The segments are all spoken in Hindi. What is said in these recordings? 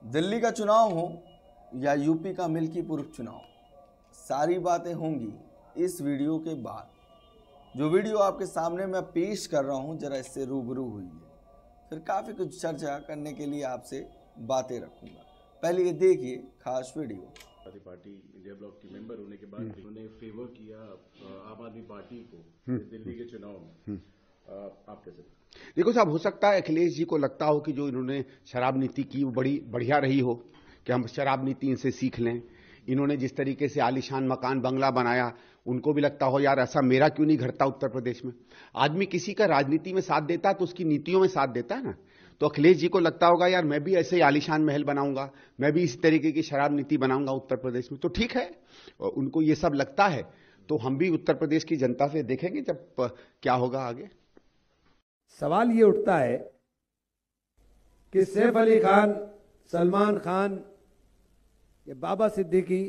दिल्ली का चुनाव हो या यूपी का मिल्कीपुर चुनाव, सारी बातें होंगी इस वीडियो के बाद। जो वीडियो आपके सामने मैं पेश कर रहा हूं, जरा इससे रूबरू हुई है, फिर काफ़ी कुछ चर्चा करने के लिए आपसे बातें रखूंगा। पहले ये देखिए खास वीडियो। पार्टी इंडिया ब्लॉक की मेंबर होने के बाद उन्होंने फेवर किया आम आदमी पार्टी को दिल्ली के चुनाव में। आप कैसे? देखो साहब, हो सकता है अखिलेश जी को लगता हो कि जो इन्होंने शराब नीति की वो बड़ी बढ़िया रही हो, कि हम शराब नीति इनसे सीख लें। इन्होंने जिस तरीके से आलीशान मकान बंगला बनाया, उनको भी लगता हो यार ऐसा मेरा क्यों नहीं घटता उत्तर प्रदेश में। आदमी किसी का राजनीति में साथ देता है तो उसकी नीतियों में साथ देता है ना। तो अखिलेश जी को लगता होगा यार मैं भी ऐसे ही आलीशान महल बनाऊंगा, मैं भी इस तरीके की शराब नीति बनाऊंगा उत्तर प्रदेश में। तो ठीक है, उनको ये सब लगता है, तो हम भी उत्तर प्रदेश की जनता से देखेंगे जब क्या होगा आगे। सवाल ये उठता है कि सैफ अली खान, सलमान खान या बाबा सिद्दीकी,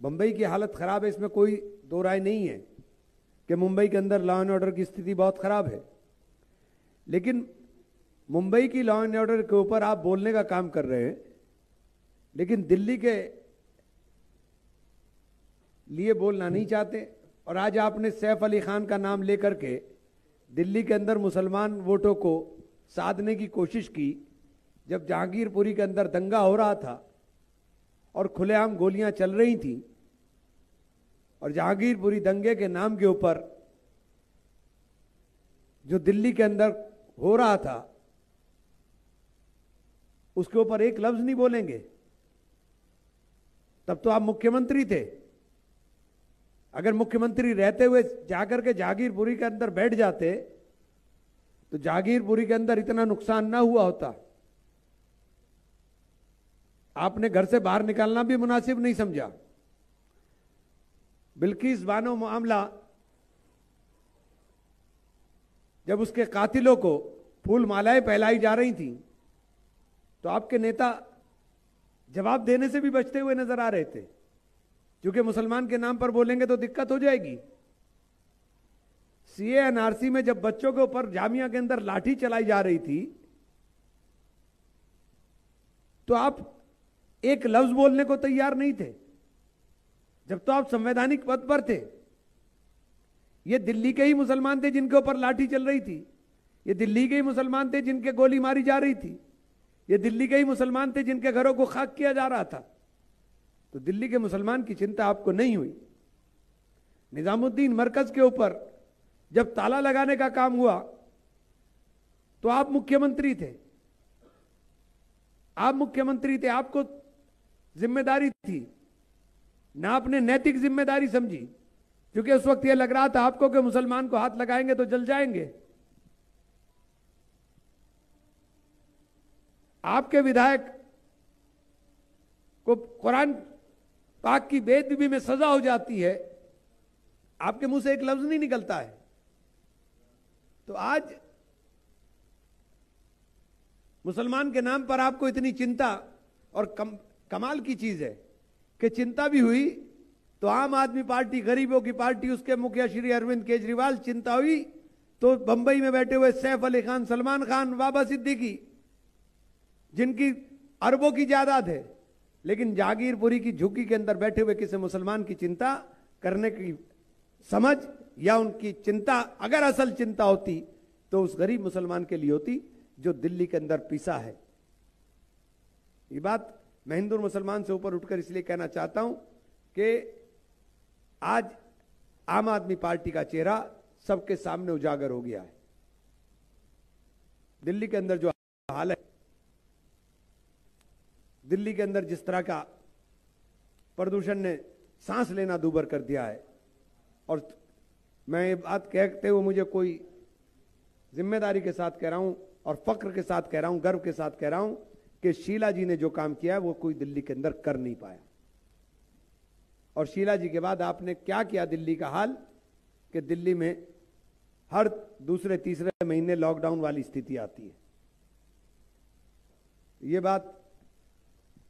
मुंबई की हालत खराब है, इसमें कोई दो राय नहीं है कि मुंबई के अंदर लॉ एंड ऑर्डर की स्थिति बहुत खराब है। लेकिन मुंबई की लॉ एंड ऑर्डर के ऊपर आप बोलने का काम कर रहे हैं, लेकिन दिल्ली के लिए बोलना नहीं चाहते। और आज आपने सैफ अली खान का नाम लेकर के दिल्ली के अंदर मुसलमान वोटों को साधने की कोशिश की। जब जहांगीरपुरी के अंदर दंगा हो रहा था और खुलेआम गोलियां चल रही थी, और जहांगीरपुरी दंगे के नाम के ऊपर जो दिल्ली के अंदर हो रहा था उसके ऊपर एक लफ्ज नहीं बोलेंगे, तब तो आप मुख्यमंत्री थे। अगर मुख्यमंत्री रहते हुए जाकर के जहांगीरपुरी के अंदर बैठ जाते तो जहांगीरपुरी के अंदर इतना नुकसान ना हुआ होता। आपने घर से बाहर निकालना भी मुनासिब नहीं समझा। बिल्किस बानो मामला, जब उसके कातिलों को फूल मालाएं फैलाई जा रही थी तो आपके नेता जवाब देने से भी बचते हुए नजर आ रहे थे, क्योंकि मुसलमान के नाम पर बोलेंगे तो दिक्कत हो जाएगी। सीए एनआरसी में जब बच्चों के ऊपर जामिया के अंदर लाठी चलाई जा रही थी तो आप एक लफ्ज बोलने को तैयार नहीं थे, जब तो आप संवैधानिक पद पर थे। ये दिल्ली के ही मुसलमान थे जिनके ऊपर लाठी चल रही थी, ये दिल्ली के ही मुसलमान थे जिनके गोली मारी जा रही थी, ये दिल्ली के ही मुसलमान थे जिनके घरों को खाक किया जा रहा था। तो दिल्ली के मुसलमान की चिंता आपको नहीं हुई। निजामुद्दीन मरकज के ऊपर जब ताला लगाने का काम हुआ तो आप मुख्यमंत्री थे, आपको जिम्मेदारी थी ना, आपने नैतिक जिम्मेदारी समझी, क्योंकि उस वक्त यह लग रहा था आपको कि मुसलमान को हाथ लगाएंगे तो जल जाएंगे। आपके विधायक को कुरान पाक की बेअदबी में सजा हो जाती है, आपके मुंह से एक लफ्ज नहीं निकलता है। तो आज मुसलमान के नाम पर आपको इतनी चिंता, और कमाल की चीज है कि चिंता भी हुई तो आम आदमी पार्टी, गरीबों की पार्टी, उसके मुखिया श्री अरविंद केजरीवाल, चिंता हुई तो बंबई में बैठे हुए सैफ अली खान, सलमान खान, बाबा सिद्दीकी, जिनकी अरबों की जायदाद है, लेकिन जहांगीरपुरी की झुग्गी के अंदर बैठे हुए किसी मुसलमान की चिंता करने की समझ, या उनकी चिंता अगर असल चिंता होती तो उस गरीब मुसलमान के लिए होती जो दिल्ली के अंदर पिसा है। ये बात मैं हिंदू और मुसलमान से ऊपर उठकर इसलिए कहना चाहता हूं कि आज आम आदमी पार्टी का चेहरा सबके सामने उजागर हो गया है। दिल्ली के अंदर जो हाल है, दिल्ली के अंदर जिस तरह का प्रदूषण ने सांस लेना दूभर कर दिया है, और मैं ये बात कहते हुए मुझे कोई जिम्मेदारी के साथ कह रहा हूं और फक्र के साथ कह रहा हूं, गर्व के साथ कह रहा हूं कि शीला जी ने जो काम किया है वो कोई दिल्ली के अंदर कर नहीं पाया। और शीला जी के बाद आपने क्या किया दिल्ली का हाल, कि दिल्ली में हर दूसरे तीसरे महीने लॉकडाउन वाली स्थिति आती है। ये बात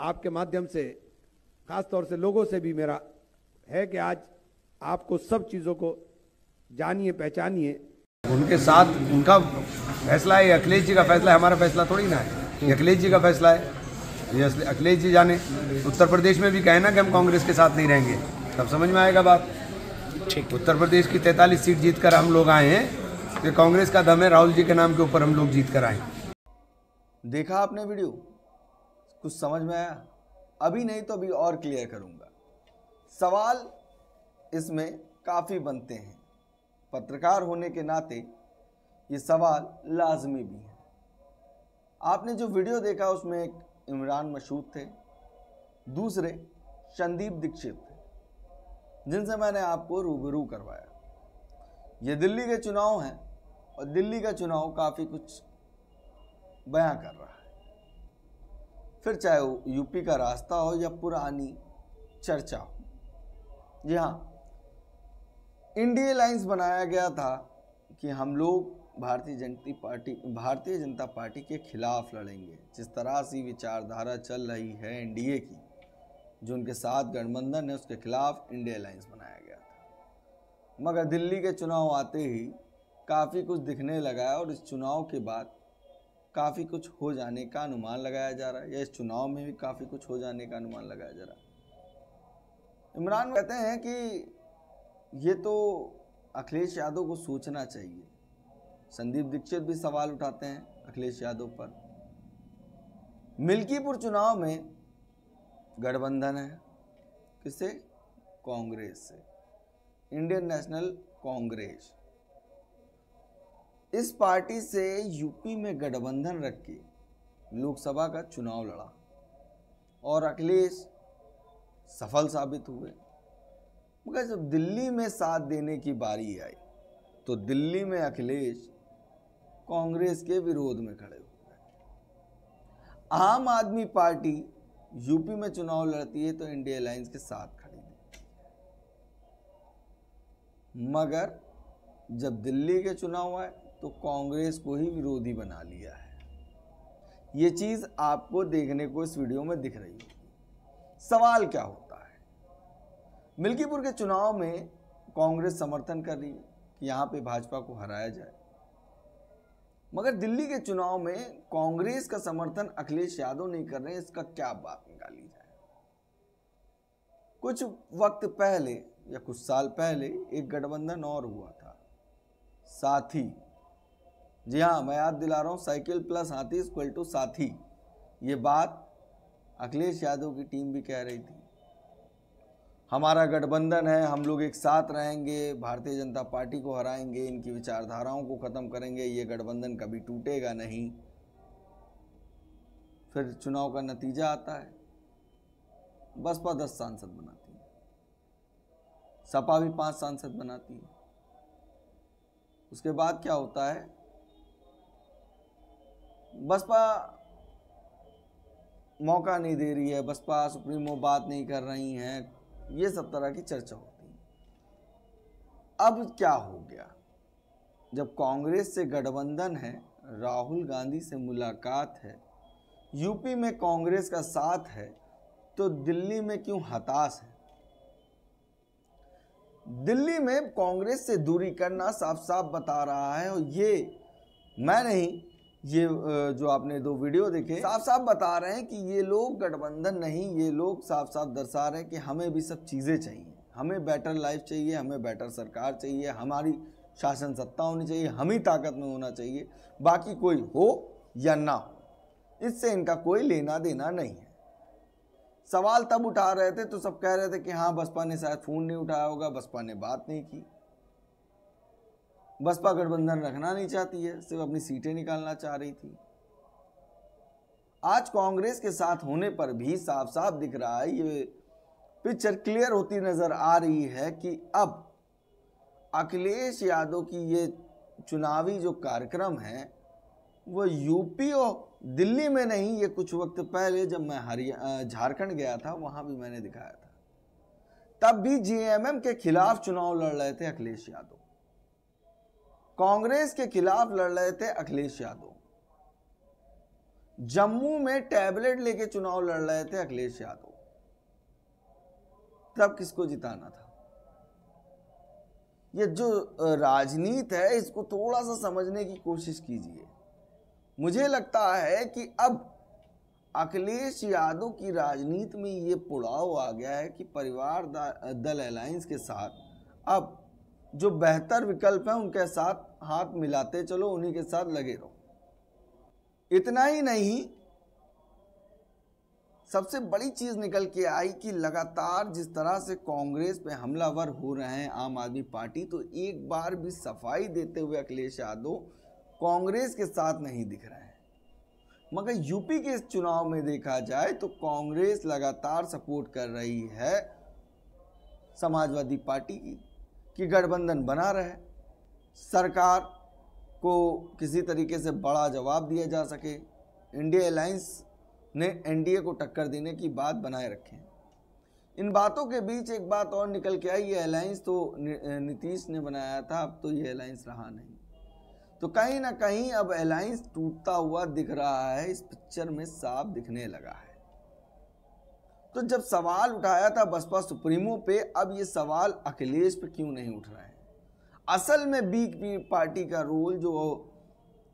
आपके माध्यम से खास तौर से लोगों से भी मेरा है कि आज आपको सब चीजों को जानिए, पहचानिए। उनके साथ उनका फैसला है, अखिलेश जी का फैसला है, हमारा फैसला थोड़ी ना है। ये अखिलेश जी का फैसला है। ये अखिलेश जी जाने। उत्तर प्रदेश में भी कहे ना कि हम कांग्रेस के साथ नहीं रहेंगे, तब समझ में आएगा बात। ठीक, उत्तर प्रदेश की 43 सीट जीत कर हम लोग आए हैं कि कांग्रेस का दम है, राहुल जी के नाम के ऊपर हम लोग जीत कर आए। देखा आपने वीडियो, कुछ समझ में आया? अभी नहीं तो अभी और क्लियर करूंगा। सवाल इसमें काफ़ी बनते हैं, पत्रकार होने के नाते ये सवाल लाजमी भी है। आपने जो वीडियो देखा उसमें एक इमरान मसूद थे, दूसरे संदीप दीक्षित थे, जिनसे मैंने आपको रूबरू करवाया। ये दिल्ली के चुनाव हैं और दिल्ली का चुनाव काफ़ी कुछ बयां कर रहा है, फिर चाहे वो यूपी का रास्ता हो या पुरानी चर्चा हो। जी हाँ, इंडिया अलायंस बनाया गया था कि हम लोग भारतीय जनता पार्टी के खिलाफ लड़ेंगे। जिस तरह से विचारधारा चल रही है एनडीए की, जो उनके साथ गठबंधन है, उसके खिलाफ इंडिया अलायंस बनाया गया था। मगर दिल्ली के चुनाव आते ही काफ़ी कुछ दिखने लगा है और इस चुनाव के बाद काफ़ी कुछ हो जाने का अनुमान लगाया जा रहा है, या इस चुनाव में भी काफ़ी कुछ हो जाने का अनुमान लगाया जा रहा है। इमरान कहते हैं कि ये तो अखिलेश यादव को सोचना चाहिए। संदीप दीक्षित भी सवाल उठाते हैं अखिलेश यादव पर। मिल्कीपुर चुनाव में गठबंधन है, किससे? कांग्रेस से, इंडियन नेशनल कांग्रेस। इस पार्टी से यूपी में गठबंधन रख के लोकसभा का चुनाव लड़ा और अखिलेश सफल साबित हुए। मगर जब दिल्ली में साथ देने की बारी आई तो दिल्ली में अखिलेश कांग्रेस के विरोध में खड़े हो गए। आम आदमी पार्टी यूपी में चुनाव लड़ती है तो इंडिया अलायंस के साथ खड़ी है, मगर जब दिल्ली के चुनाव आए तो कांग्रेस को ही विरोधी बना लिया है। ये चीज आपको देखने को इस वीडियो में दिख रही है। सवाल क्या होता है? मिल्कीपुर के चुनाव में कांग्रेस समर्थन कर रही है कि यहां पे भाजपा को हराया जाए, मगर दिल्ली के चुनाव में कांग्रेस का समर्थन अखिलेश यादव नहीं कर रहे हैं। इसका क्या बात निकाली जाए? कुछ वक्त पहले या कुछ साल पहले एक गठबंधन और हुआ था, साथी। जी हाँ, मैं याद दिला रहा हूं, साइकिल प्लस हाथी इक्वल टू साथी। ये बात अखिलेश यादव की टीम भी कह रही थी। हमारा गठबंधन है, हम लोग एक साथ रहेंगे, भारतीय जनता पार्टी को हराएंगे, इनकी विचारधाराओं को खत्म करेंगे, ये गठबंधन कभी टूटेगा नहीं। फिर चुनाव का नतीजा आता है, बसपा 10 सांसद बनाती है, सपा भी 5 सांसद बनाती है। उसके बाद क्या होता है? बसपा मौका नहीं दे रही है, बसपा सुप्रीमो बात नहीं कर रही हैं, ये सब तरह की चर्चा होती है। अब क्या हो गया? जब कांग्रेस से गठबंधन है, राहुल गांधी से मुलाकात है, यूपी में कांग्रेस का साथ है, तो दिल्ली में क्यों हताश है? दिल्ली में कांग्रेस से दूरी करना साफ साफ बता रहा है, और ये मैं नहीं, ये जो आपने 2 वीडियो देखे साफ साफ बता रहे हैं कि ये लोग गठबंधन नहीं, ये लोग साफ साफ दर्शा रहे हैं कि हमें भी सब चीज़ें चाहिए, हमें बेटर लाइफ चाहिए, हमें बेटर सरकार चाहिए, हमारी शासन सत्ता होनी चाहिए, हम ही ताकत में होना चाहिए, बाकी कोई हो या ना हो, इससे इनका कोई लेना देना नहीं है। सवाल तब उठा रहे थे तो सब कह रहे थे कि हाँ, बसपा ने शायद फ़ोन नहीं उठाया होगा, बसपा ने बात नहीं की, बसपा गठबंधन रखना नहीं चाहती है, सिर्फ अपनी सीटें निकालना चाह रही थी। आज कांग्रेस के साथ होने पर भी साफ साफ दिख रहा है, ये पिक्चर क्लियर होती नजर आ रही है कि अब अखिलेश यादव की ये चुनावी जो कार्यक्रम है वो यूपी और दिल्ली में नहीं, ये कुछ वक्त पहले जब मैं झारखंड गया था वहां भी मैंने दिखाया था, तब भी जेएमएम के खिलाफ चुनाव लड़ रहे थे अखिलेश यादव, कांग्रेस के खिलाफ लड़ रहे थे अखिलेश यादव, जम्मू में टैबलेट लेके चुनाव लड़ रहे थे अखिलेश यादव। तब किसको जिताना था? ये जो राजनीति है इसको थोड़ा सा समझने की कोशिश कीजिए। मुझे लगता है कि अब अखिलेश यादव की राजनीति में ये पुड़ाव आ गया है कि परिवार दल अलायंस के साथ अब जो बेहतर विकल्प है उनके साथ हाथ मिलाते चलो, उन्हीं के साथ लगे रहो। इतना ही नहीं, सबसे बड़ी चीज निकल के आई कि लगातार जिस तरह से कांग्रेस पे हमलावर हो रहे हैं आम आदमी पार्टी, तो एक बार भी सफाई देते हुए अखिलेश यादव कांग्रेस के साथ नहीं दिख रहे हैं। मगर यूपी के इस चुनाव में देखा जाए तो कांग्रेस लगातार सपोर्ट कर रही है समाजवादी पार्टी की कि गठबंधन बना रहे, सरकार को किसी तरीके से बड़ा जवाब दिया जा सके, इंडिया अलायंस ने एनडीए को टक्कर देने की बात बनाए रखें। इन बातों के बीच एक बात और निकल के आई, ये अलायंस तो नीतीश ने बनाया था, अब तो ये अलायंस रहा नहीं। तो कहीं ना कहीं अब अलायंस टूटता हुआ दिख रहा है, इस पिक्चर में साफ दिखने लगा है। तो जब सवाल उठाया था बसपा सुप्रीमो पे, अब ये सवाल अखिलेश पे क्यों नहीं उठ रहे हैं? असल में बी पार्टी का रोल जो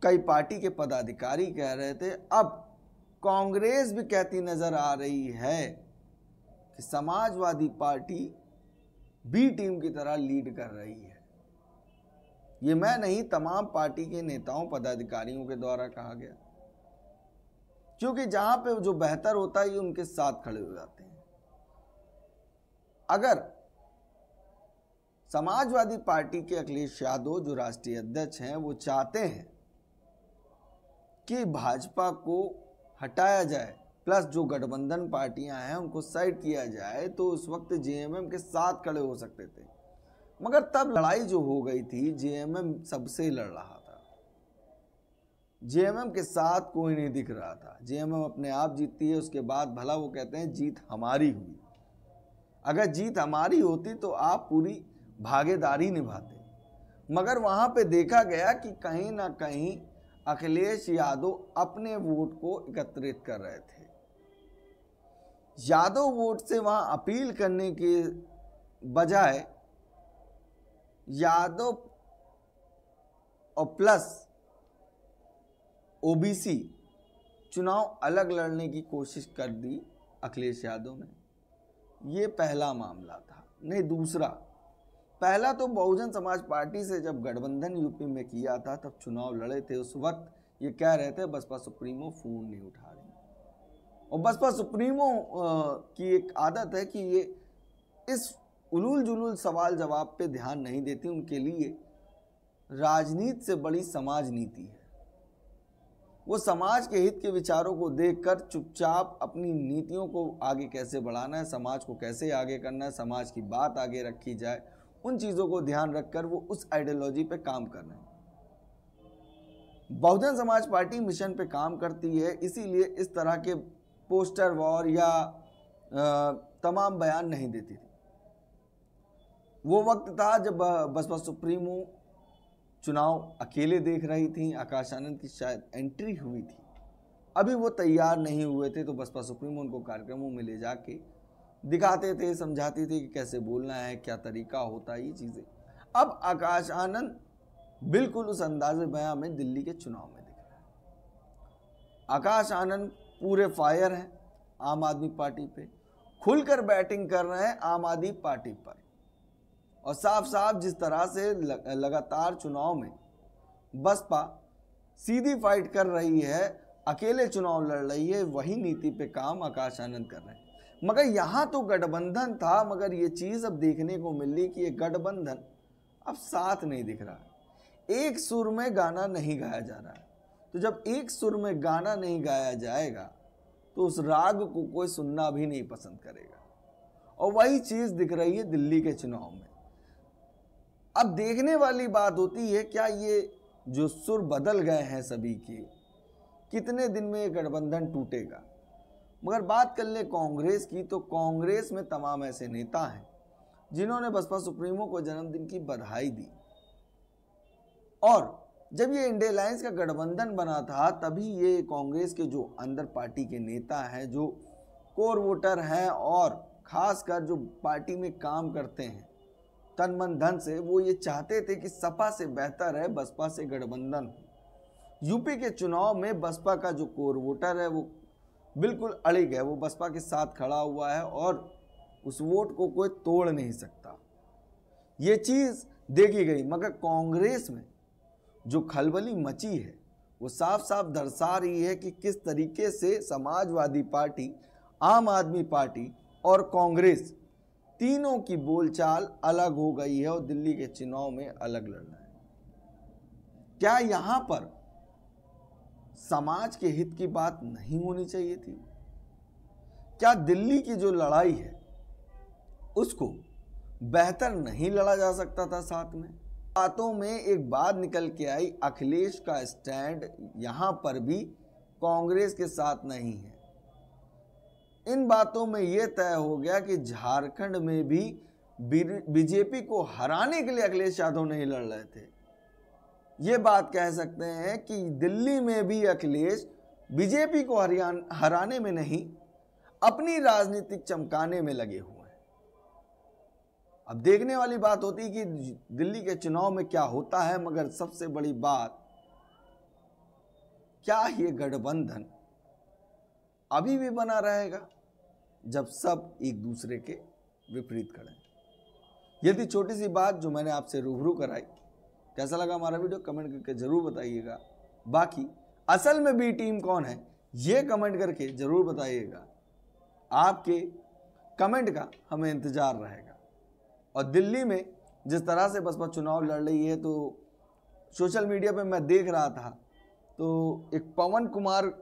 कई पार्टी के पदाधिकारी कह रहे थे, अब कांग्रेस भी कहती नजर आ रही है कि समाजवादी पार्टी बी टीम की तरह लीड कर रही है। ये मैं नहीं, तमाम पार्टी के नेताओं पदाधिकारियों के द्वारा कहा गया, क्योंकि जहां पे जो बेहतर होता है ये उनके साथ खड़े हो जाते हैं। अगर समाजवादी पार्टी के अखिलेश यादव जो राष्ट्रीय अध्यक्ष हैं वो चाहते हैं कि भाजपा को हटाया जाए, प्लस जो गठबंधन पार्टियां हैं उनको साइड किया जाए, तो उस वक्त जेएमएम के साथ खड़े हो सकते थे। मगर तब लड़ाई जो हो गई थी, जेएमएम सबसे लड़ रहा था, जेएमएम के साथ कोई नहीं दिख रहा था। जेएमएम अपने आप जीतती है, उसके बाद भला वो कहते हैं जीत हमारी हुई। अगर जीत हमारी होती तो आप पूरी भागीदारी निभाते, मगर वहां पे देखा गया कि कहीं ना कहीं अखिलेश यादव अपने वोट को एकत्रित कर रहे थे। यादव वोट से वहां अपील करने के बजाय यादव और प्लस ओबीसी चुनाव अलग लड़ने की कोशिश कर दी अखिलेश यादव ने। ये पहला मामला था। नहीं, दूसरा, पहला तो बहुजन समाज पार्टी से जब गठबंधन यूपी में किया था तब चुनाव लड़े थे, उस वक्त ये कह रहे थे बसपा सुप्रीमो फोन नहीं उठा रही। और बसपा सुप्रीमो की एक आदत है कि ये इस उलूल जुलूल सवाल जवाब पे ध्यान नहीं देती। उनके लिए राजनीति से बड़ी समाज नीति है। वो समाज के हित के विचारों को देखकर चुपचाप अपनी नीतियों को आगे कैसे बढ़ाना है, समाज को कैसे आगे करना है, समाज की बात आगे रखी जाए, उन चीज़ों को ध्यान रखकर वो उस आइडियोलॉजी पे काम कर रहे हैं। बहुजन समाज पार्टी मिशन पे काम करती है, इसीलिए इस तरह के पोस्टर वॉर या तमाम बयान नहीं देती थी। वो वक्त था जब बसपा सुप्रीमो चुनाव अकेले देख रही थी, आकाश आनंद की शायद एंट्री हुई थी, अभी वो तैयार नहीं हुए थे, तो बसपा सुप्रीमो उनको कार्यक्रमों में ले जाके दिखाते थे, समझाते थे कि कैसे बोलना है, क्या तरीका होता है, ये चीज़ें। अब आकाश आनंद बिल्कुल उस अंदाजे बयां में दिल्ली के चुनाव में दिख रहा है। आकाश आनंद पूरे फायर हैं आम आदमी पार्टी पे, खुलकर बैटिंग कर रहे हैं आम आदमी पार्टी पर, और साफ साफ जिस तरह से लगातार चुनाव में बसपा सीधी फाइट कर रही है, अकेले चुनाव लड़ रही है, वही नीति पे काम आकाश आनंद कर रहे हैं। मगर यहाँ तो गठबंधन था, मगर ये चीज़ अब देखने को मिल रही कि ये गठबंधन अब साथ नहीं दिख रहा है, एक सुर में गाना नहीं गाया जा रहा है। तो जब एक सुर में गाना नहीं गाया जाएगा तो उस राग को कोई सुनना भी नहीं पसंद करेगा, और वही चीज़ दिख रही है दिल्ली के चुनाव में। अब देखने वाली बात होती है क्या ये जो सुर बदल गए हैं सभी के, कितने दिन में ये गठबंधन टूटेगा। मगर बात कर ले कांग्रेस की, तो कांग्रेस में तमाम ऐसे नेता हैं जिन्होंने बसपा सुप्रीमो को जन्मदिन की बधाई दी, और जब ये इंडिया अलायंस का गठबंधन बना था तभी ये कांग्रेस के जो अंदर पार्टी के नेता हैं, जो कोर वोटर हैं और खासकर जो पार्टी में काम करते हैं तन मन धन से, वो ये चाहते थे कि सपा से बेहतर है बसपा से गठबंधन हो। यूपी के चुनाव में बसपा का जो कोर वोटर है वो बिल्कुल अड़िग है, वो बसपा के साथ खड़ा हुआ है और उस वोट को कोई तोड़ नहीं सकता। ये चीज़ देखी गई। मगर कांग्रेस में जो खलबली मची है वो साफ साफ दर्शा रही है कि किस तरीके से समाजवादी पार्टी, आम आदमी पार्टी और कांग्रेस तीनों की बोलचाल अलग हो गई है और दिल्ली के चुनाव में अलग लड़ना है। क्या यहां पर समाज के हित की बात नहीं होनी चाहिए थी? क्या दिल्ली की जो लड़ाई है उसको बेहतर नहीं लड़ा जा सकता था साथ में? बातों में एक बात निकल के आई, अखिलेश का स्टैंड यहां पर भी कांग्रेस के साथ नहीं है। इन बातों में यह तय हो गया कि झारखंड में भी बीजेपी को हराने के लिए अखिलेश यादव नहीं लड़ रहे थे। ये बात कह सकते हैं कि दिल्ली में भी अखिलेश बीजेपी को हराने में नहीं, अपनी राजनीतिक चमकाने में लगे हुए हैं। अब देखने वाली बात होती है कि दिल्ली के चुनाव में क्या होता है, मगर सबसे बड़ी बात, क्या ये गठबंधन अभी भी बना रहेगा जब सब एक दूसरे के विपरीत खड़े हैं? यदि छोटी सी बात जो मैंने आपसे रूबरू कराई, कैसा लगा हमारा वीडियो कमेंट करके जरूर बताइएगा। बाकी असल में बी टीम कौन है ये कमेंट करके जरूर बताइएगा। आपके कमेंट का हमें इंतजार रहेगा। और दिल्ली में जिस तरह से बसपा चुनाव लड़ रही है, तो सोशल मीडिया पे मैं देख रहा था तो एक पवन कुमार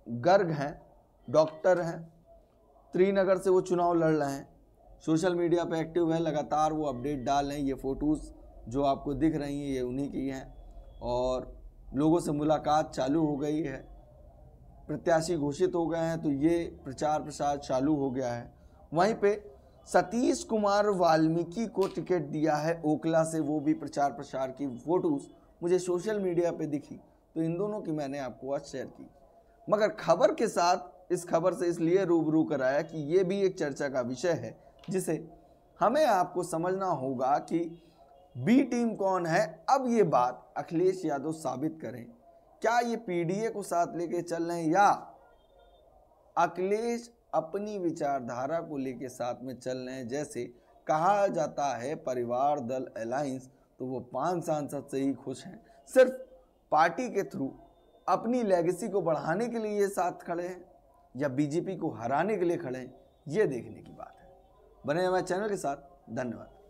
गर्ग हैं, डॉक्टर हैं, त्रिनगर से वो चुनाव लड़ रहे हैं, सोशल मीडिया पे एक्टिव है, लगातार वो अपडेट डाल रहे हैं। ये फ़ोटोज़ जो आपको दिख रही हैं ये उन्हीं की हैं और लोगों से मुलाकात चालू हो गई है, प्रत्याशी घोषित हो गए हैं, तो ये प्रचार प्रसार चालू हो गया है। वहीं पे सतीश कुमार वाल्मीकि को टिकट दिया है ओखला से, वो भी प्रचार प्रसार की फ़ोटोज़ मुझे सोशल मीडिया पे दिखी, तो इन दोनों की मैंने आपको आज शेयर की। मगर खबर के साथ इस खबर से इसलिए रूबरू कराया कि ये भी एक चर्चा का विषय है जिसे हमें आपको समझना होगा कि बी टीम कौन है। अब ये बात अखिलेश यादव साबित करें, क्या ये पीडीए को साथ लेके चल रहे हैं या अखिलेश अपनी विचारधारा को लेके साथ में चल रहे हैं। जैसे कहा जाता है परिवार दल अलायंस, तो वो 5 सांसद से ही खुश हैं, सिर्फ पार्टी के थ्रू अपनी लेगेसी को बढ़ाने के लिए ये साथ खड़े हैं या बीजेपी को हराने के लिए खड़े हैं, ये देखने की बात है। बने हमारे चैनल के साथ। धन्यवाद।